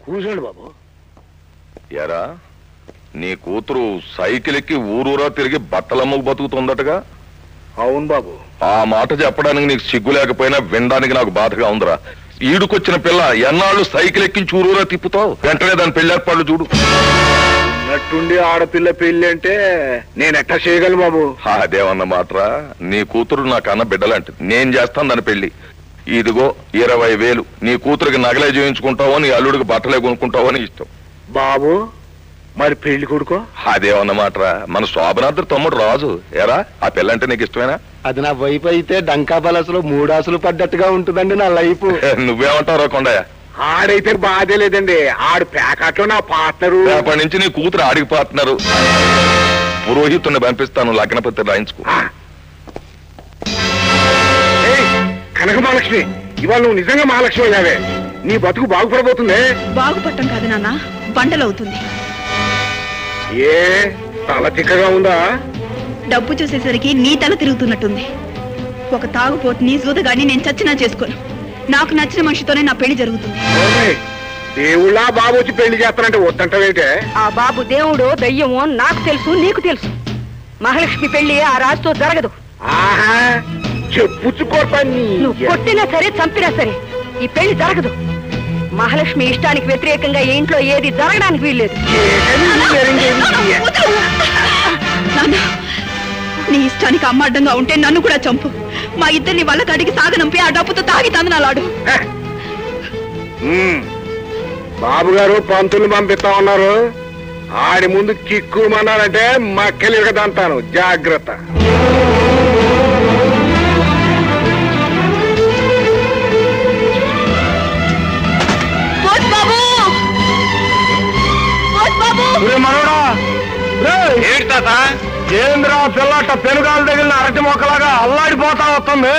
కూర్చోండి బాబు. ఎరా నీ కూతురు సైకిల్ ఎక్కి ఊరూరా తిరిగి బట్టలమ్మకు బతుకుతుందటగా? అవును బాబు. ఆ మాట చెప్పడానికి నీకు సిగ్గు లేకపోయినా వినడానికి నాకు బాధగా ఉందిరా. ఈడుకొచ్చిన పిల్ల ఎన్నాళ్ళు సైకిల్ ఎక్కించి ఊరూరా తిప్పుతావు? వెంటనే దాని పెళ్లి ఏర్పాట్లు చూడు. ఉన్నట్టుండి ఆడపిల్ల పెళ్లి అంటే నేను ఎట్టా చేయగలను బాబు? అదేమన్న మాటరా, నీ కూతురు నాకన్న బిడ్డలాంటిది. నేను చేస్తాను దాని పెళ్లి. ఇదిగో 20,000. నీ కూతురికి నగలే చేయించుకుంటావో నీ అల్లుడికి బట్టలే కొనుక్కుంటావో నీ ఇష్టం. బాబు మరి పెళ్లి కొడుకో? అదేమన్నమాటరా, మన శోభనాథ్ తమ్ముడు రాజు. ఎరా ఆ పిల్లంటే నీకు ఇష్టమేనా? అది నా వైపు అయితే డంకా బలసలో 3 ఆసులు పడ్డట్టుగా ఉంటుందండి నా లైఫ్. నువ్వేమంటావు రా కొండయ్య? ఆడైతే బాధే లేదండి, ఆడు ప్యాకెట్లో నా పార్ట్నరు. రేపటి నుంచి నీ కూతురు ఆడికి పార్ట్నరు. పురోహితుడిని పంపిస్తాను, లగ్నపత్రి రాయించుకో. కనక మహాలక్ష్మి, ఇవాళ నువ్వు నిజంగా మహాలక్ష్మి అయ్యావే. నీ బతుకు బాగుపడబోతుంది. బాగుపడటం కాదు నాన్న, బండలవుతుంది. ఏ తల తిక్కగా ఉందా? డబ్బు చూసేసరికి నీ తల తిరుగుతున్నట్టుంది. ఒక తాగుపోటుని జూదగాని నేను చచ్చినా చేసుకోను. నాకు నచ్చిన మనిషితోనే నా పెళ్లి జరుగుతుంది. దేవుళ్ళ బాబు వచ్చి పెళ్లి చేస్తానంటే వద్దంటావేంటే? ఆ బాబు దేవుడో దయ్యమో నాకు తెలుసు, నీకు తెలుసు. మహాలక్ష్మి పెళ్లి ఆ రాజుతో జరగదు. ఆహా, చెప్పుచ్చుకోర్పని. నువ్వు కొట్టినా సరే, చంపినా సరే ఈ పెళ్లి జరగదు. మహాలక్ష్మి ఇష్టానికి వ్యతిరేకంగా ఈ ఇంట్లో ఏది జరగడానికి వీల్లేదు. నీ ఇష్టానికి అమ్మ అడ్డంగా ఉంటే నన్ను కూడా చంపు. మా ఇద్దరిని వాళ్ళ కాడికి సాగనంపి ఆ డబ్బుతో తాగి తందనాలాడు. బాబు గారు పంతులు పంపిస్తా ఉన్నారు. ఆడి ముందు కిక్కుమన్నారంటే మక్కలు దంతాను. జాగ్రత్త. ఏంద్రా పిల్లట పెనుగాలు తగిలిన అరటి మొక్కలాగా అల్లాడిపోతా వస్తుంది.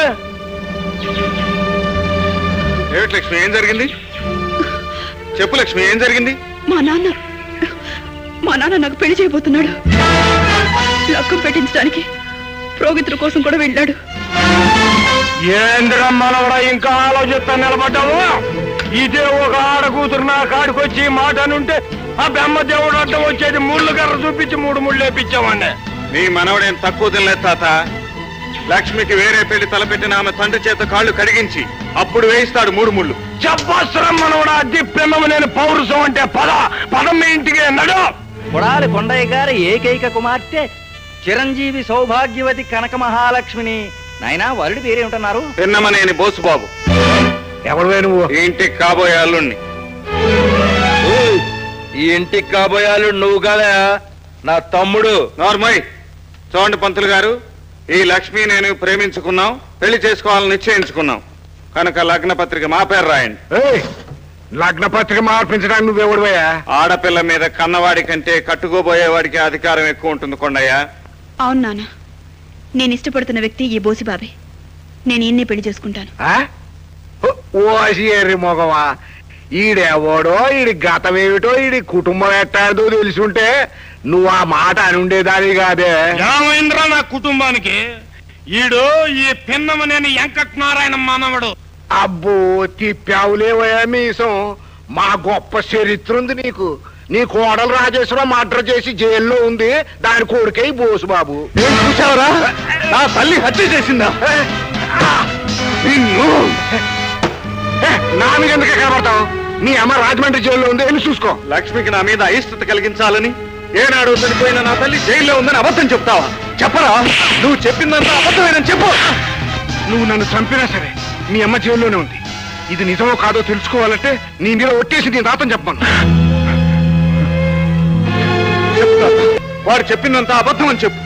ఏమిటి లక్ష్మి, ఏం జరిగింది? చెప్పు లక్ష్మి, ఏం జరిగింది? మా నాన్న నాకు పెళ్లి చేయబోతున్నాడు. లక్కం పెట్టించడానికి ప్రోగితుల కోసం కూడా వెళ్ళాడు. ఏంద్రా మనవడా ఇంకా ఆలోచిస్తా నిలబడ్డావు? ఇదే ఒక ఆడ కూతురు నా కాడికొచ్చి మాట అనుంటే ఆ బెమ్మ దేవుడు అడ్డం వచ్చేది 3 గర్ర చూపించి 3 ముళ్ళు వేపించామండి. నీ మనవడేం తక్కువ తినలేదు తాత. లక్ష్మికి వేరే పెళ్లి తలపెట్టిన ఆమె తండ్రి చేత కాళ్ళు కడిగించి అప్పుడు వేయిస్తాడు 3 ముళ్ళు. చెప్పవసరం మనవడా, అద్దె పిల్లము నేను పౌరుషం అంటే పదం మీ ఇంటికి నడు. కొడాలి కొండయ్య గారి ఏకైక కుమార్తె చిరంజీవి సౌభాగ్యవతి కనక మహాలక్ష్మిని. నాయనా వరుడి పేరేమిటన్నారు? పిన్నమనేని బోసుబాబు. ఎవరు నువ్వు? ఇంటికి కాబోయే అల్లుణ్ణి. ఈ ఇంటికి కాబోయాలు నువ్వు కదా, నా తమ్ముడు. నార్మల్ చూడండి పంతులు గారు, ఈ లక్ష్మి నేను ప్రేమించుకున్నాం, పెళ్లి చేసుకోవాలని నిశ్చయించుకున్నాం కనుక లగ్న పత్రిక మా పేరు రాయండి. లగ్న పత్రిక మార్పించడానికి నువ్వెవడువయ్యా? ఆడపిల్ల మీద కన్నవాడి కంటే కట్టుకోబోయేవాడికి అధికారం ఎక్కువ ఉంటుంది కొండయ్య. అవును నాన్న, నేను ఇష్టపడుతున్న వ్యక్తి ఈ బోసిబాబే. నేను ఈయన్నే పెళ్లి చేసుకుంటాను. ఓసి మొగవా, ఈడెవడో, ఈడి గతమేమిటో, ఈడి కుటుంబం ఎట్టాదో తెలిసి ఉంటే నువ్వు ఆ మాట అని ఉండేదాని కాదే. రామేంద్ర నా కుటుంబానికి ఈడు ఈ పిన్నమనేని వెంకటనారాయణ మానవుడు. అబ్బో తిప్పావులేవయా మీసం. మా గొప్ప చరిత్ర ఉంది నీకు. నీ కోడలు రాజేశ్వరం మర్డర్ చేసి జైల్లో ఉంది, దాని కొడుకే బోసుబాబు. చూసావరా, నా తల్లి హత్య చేసిందా? నా మీద ఎందుకే కనబడతావు? నీ అమ్మ రాజమండ్రి జైల్లో ఉంది, వెళ్ళి చూసుకో. లక్ష్మికి నా మీద అయిష్టత కలిగించాలని ఏనాడు చనిపోయిన నా తల్లి జైల్లో ఉందని అబద్ధం చెప్తావా? చెప్పరా, నువ్వు చెప్పిందంతా అబద్ధమేనని చెప్పు. నువ్వు నన్ను చంపినా సరే మీ అమ్మ జైల్లోనే ఉంది. ఇది నిజమో కాదో తెలుసుకోవాలంటే నీ మీద ఒట్టేసి నీ తాతని చెప్పను. వాడు చెప్పిందంతా అబద్ధం అని చెప్పు.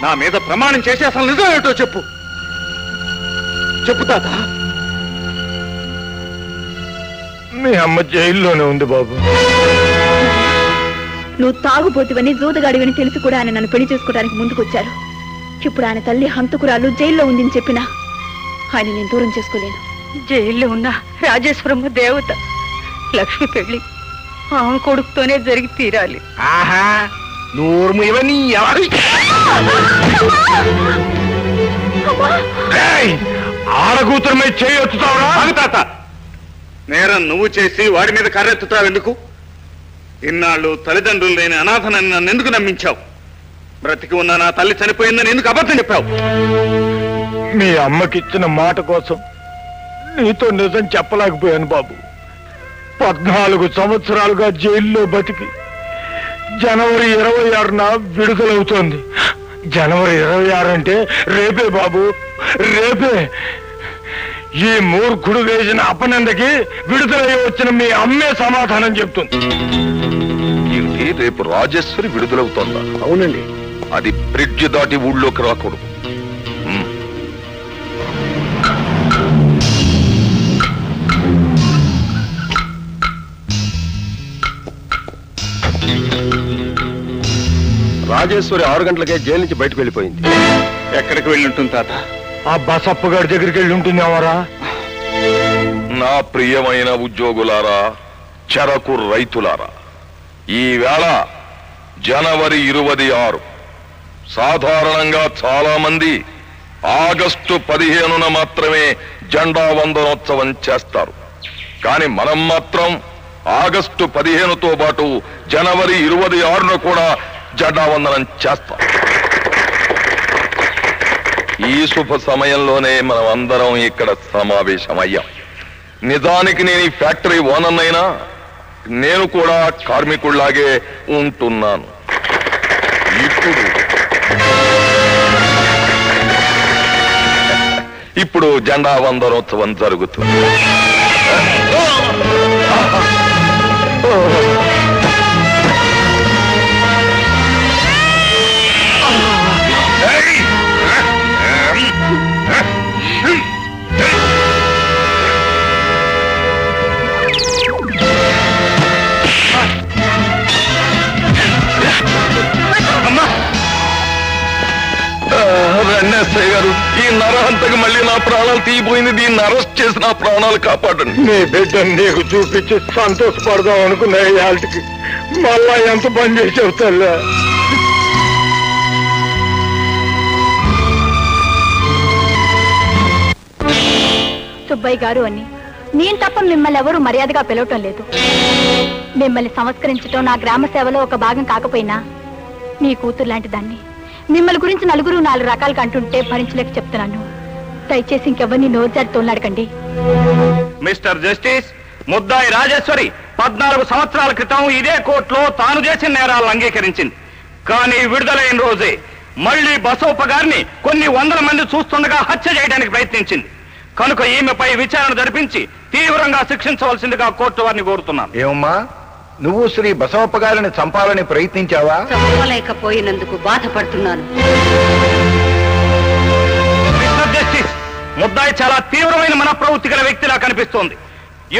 నా మీద ప్రమాణం చేసి అసలు నిజం ఏమిటో చెప్పు. చెప్పు తాత. మీ అమ్మ జైల్లోనే ఉంది బాబు. నువ్వు తాగుపోతువని జూదగాడివని తెలిసి కూడా ఆయన నన్ను పెళ్లి చేసుకోవడానికి ముందుకొచ్చారు. ఇప్పుడు ఆయన తల్లి హంతకురాలు జైల్లో ఉందని చెప్పినా ఆయన నేను దూరం చేసుకోలేను. జైల్లో ఉన్న రాజేశ్వరమ్మ దేవత. లక్ష్మి పెళ్లి ఆమె కొడుకుతోనే జరిగి తీరాలి. ఆహా, నూరు ఇవన్నీ ఆడకూతురు మీద చేయొచ్చుతావురా? తాత, నేరం నువ్వు చేసి వాడి మీద కర్రెత్తుతావు ఎందుకు? ఇన్నాళ్ళు తల్లిదండ్రులు లేని అనాథనని నన్ను ఎందుకు నమ్మించావు? బ్రతికి ఉన్న నా తల్లి చనిపోయిందని ఎందుకు అబద్ధం చెప్పావు? మీ అమ్మకిచ్చిన మాట కోసం నీతో నిజం చెప్పలేకపోయాను బాబు. 14 సంవత్సరాలుగా జైల్లో బతికి జనవరి 26న విడుదలవుతోంది. జనవరి 26 అంటే రేపే బాబు, రేపే. ఈ మూర్ఖుడు వేసిన అపనందకి విడుదలయ్యి వచ్చిన మీ అమ్మే సమాధానం చెప్తుంది. ఏంటి, రేపు రాజేశ్వరి విడుదలవుతోందా? అవునండి. అది బ్రిడ్జ్ దాటి ఊళ్ళోకి రాకూడదు. రాజేశ్వరి 6 గంటలకే జైలు నుంచి బయటకు వెళ్ళిపోయింది. ఎక్కడికి వెళ్ళి ఉంటుంది తాత? ఆ బసప్ప గారి దగ్గరికి వెళ్ళి ఉంటుందేమోరా. నా ప్రియమైన ఉద్యోగులారా, చెరకు రైతులారా, ఈవేళ జనవరి 26. సాధారణంగా చాలా మంది ఆగస్టు 15న మాత్రమే జెండా వందనోత్సవం చేస్తారు. కానీ మనం మాత్రం ఆగస్టు 15తో పాటు జనవరి 26ను కూడా జెండా వందనం చేస్తాం. ఈ శుభ సమయంలోనే మనం అందరం ఇక్కడ సమావేశమయ్యాం. నిజానికి నేను ఈ ఫ్యాక్టరీ ఓనర్నైనా నేను కూడా కార్మికుల్లాగే ఉంటున్నాను. ఇప్పుడు జెండా వందనోత్సవం జరుగుతుంది. రండి గారు, ఈ నరహంతకు మళ్ళీ నా ప్రాణాలు తీయిపోయింది. దీన్ని అరెస్ట్ చేసి నా ప్రాణాలు కాపాడండి. నీ బిడ్డను నీకు చూపించి సంతోషపడదాం అనుకున్న వాళ్ళకి మళ్ళా ఎంత పని చేసావు తల్లా. సుబ్బయ్య గారు అని నేను తప్ప మిమ్మల్ని ఎవరూ మర్యాదగా పిలవటం లేదు. మిమ్మల్ని సంస్కరించటం నా గ్రామ సేవలో ఒక భాగం కాకపోయినా మీ కూతురు లాంటి దాన్ని మిమ్మల్ని గురించి నలుగురు 4 రకాలుగా అంటుంటే భరించలేక చెప్తున్నాను. దయచేసి ఇంకెవరిని నోరు జారి తోలాడకండి. మిస్టర్ జస్టిస్, ముద్దాయి రాజేశ్వరి 14 సంవత్సరాల క్రితం ఇదే కోర్టులో తాను చేసిన నేరాలను అంగీకరించింది. కానీ విడుదలైన రోజే మళ్లీ బసవప్ప గారిని కొన్ని 100 మంది చూస్తుండగా హత్య చేయడానికి ప్రయత్నించింది. కనుక ఈమెపై విచారణ జరిపించి తీవ్రంగా శిక్షించవలసిందిగా కోర్టు వారిని కోరుతున్నాను. ఏమమ్మా, నువ్వు శ్రీ బసవప్ప గారిని చంపాలని ప్రయత్నించావా? చంపలేకపోయినందుకు బాధపడుతున్నాను. మిస్టర్ జస్టిస్, ముద్దాయి చాలా తీవ్రమైన మనప్రవృత్తి గల వ్యక్తిలా కనిపిస్తోంది.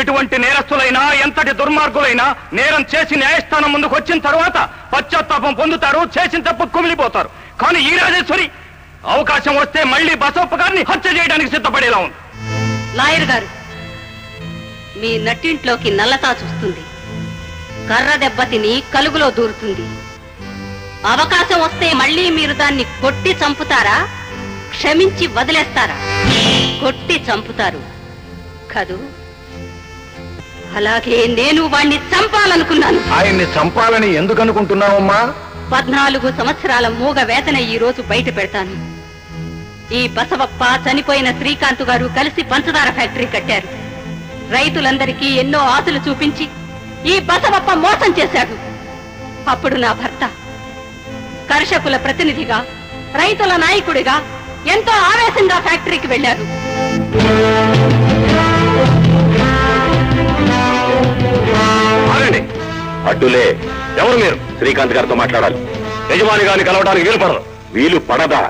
ఎటువంటి నేరస్తులైనా, ఎంతటి దుర్మార్గులైనా నేరం చేసి న్యాయస్థానం ముందుకు వచ్చిన తర్వాత పశ్చాత్తాపం పొందుతారు, చేసిన తప్పు కుమిలిపోతారు. కానీ ఈ రాజేశ్వరి అవకాశం వస్తే మళ్లీ బసవప్ప గారిని హత్య చేయడానికి సిద్ధపడేలా ఉంది. లాయర్ గారు, మీ నట్టింట్లోకి నల్లతా చూస్తుంది, కర్ర దెబ్బతిని కలుగులో దూరుతుంది. అవకాశం వస్తే మళ్ళీ మీరు దాన్ని కొట్టి చంపుతారా, క్షమించి వదిలేస్తారా? కొట్టి చంపుతారు కదూ? అలాగే నేను వాణ్ణి చంపాలనుకున్నాను. ఆయన్ని చంపాలని ఎందుకు అనుకుంటున్నావమ్మా? 14 సంవత్సరాల మూగ వేతన ఈ రోజు బయట పెడతాను. ఈ బసవప్ప, చనిపోయిన శ్రీకాంత్ గారు కలిసి పంచదార ఫ్యాక్టరీ కట్టారు. రైతులందరికీ ఎన్నో ఆశలు చూపించి ఈ బసవప్ప మోసం చేశాడు. అప్పుడు నా భర్త కర్షకుల ప్రతినిధిగా, రైతుల నాయకుడిగా ఎంతో ఆవేశంగా ఫ్యాక్టరీకి వెళ్ళారు. అడ్డులే, ఎవరు మీరు? శ్రీకాంత్ గారితో మాట్లాడాలి. యజమాని గారిని కలవడానికి వీలు పడదు. వీలు పడదా?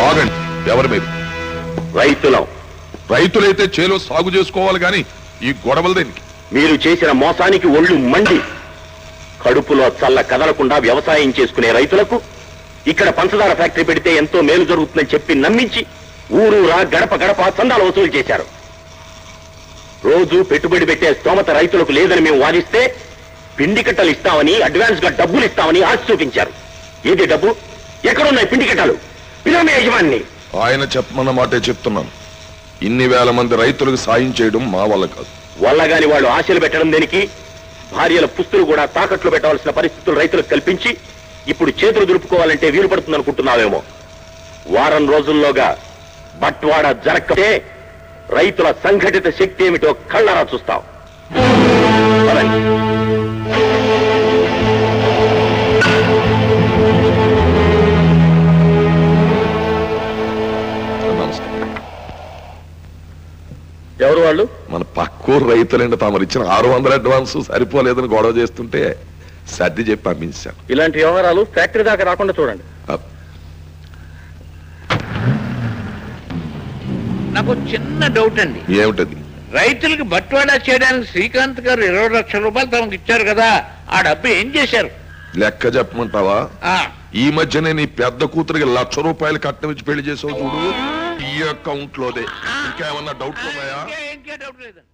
ఆగండి, ఎవరు మీరు? రైతులం. రైతులైతే చేలో సాగు చేసుకోవాలి గాని ఈ గొడవలు దేనికి? మీరు చేసిన మోసానికి ఒళ్ళు మండి కడుపులో చల్ల కదలకుండా వ్యవసాయం చేసుకునే రైతులకు ఇక్కడ పంచదార ఫ్యాక్టరీ పెడితే ఎంతో మేలు జరుగుతుందని చెప్పి నమ్మించి ఊరూరా గడప గడప చందాలు వసూలు చేశారు. రోజు పెట్టుబడి పెట్టే స్తోమత రైతులకు లేదని మేము వాదిస్తే పిండి కట్టలు ఇస్తామని, అడ్వాన్స్ గా డబ్బులు ఇస్తామని ఆశ చూపించారు. ఏది డబ్బు? ఎక్కడున్నాయి పిండి కట్టలు? పిలవమే యజమాని. ఆయన చెప్పమన్న మాటే చెప్తున్నాను. ఇన్ని వేల మంది రైతులకు సాయం చేయడం మా వల్ల కాదు. వల్లగాని వాళ్ళు ఆశలు పెట్టడం దేనికి? భార్యల పుస్తులు కూడా తాకట్లు పెట్టవలసిన పరిస్థితులు రైతులకు కల్పించి ఇప్పుడు చేతులు దులుపుకోవాలంటే వీలు పడుతుంది అనుకుంటున్నావేమో. వారం రోజుల్లోగా బట్వాడా జరగకపోతే రైతుల సంఘటిత శక్తి ఏమిటో కళ్ళారా చూస్తాం. ఎవరు వాళ్ళు? మన పక్కూరు రైతులండి. తమరిచ్చిన 600 అడ్వాన్స్ సరిపోలేదని గొడవ చేస్తుంటే సర్ది చెప్పి పంపించాను. ఇలాంటి వ్యవహారాలు ఫ్యాక్టరీ దాకా రాకుండా చూడండి. నాకు చిన్న డౌట్ అండి. ఏమిటది? రైతులకు బట్వాడా చేయడానికి శ్రీకాంత్ గారు 20 లక్షల రూపాయలు తమకు ఇచ్చారు కదా, ఆ డబ్బు ఏం చేశారు? లెక్క చెప్పమంటావా? ఈ మధ్యనే నీ పెద్ద కూతురికి 1 లక్ష రూపాయలు కట్నం ఇచ్చి పెళ్లి చేసావు చూడు, ఈ అకౌంట్ లోదే. ఇంకేమన్నా డౌట్ ఉన్నాయా? ఇంకే డౌట్ లేదండి.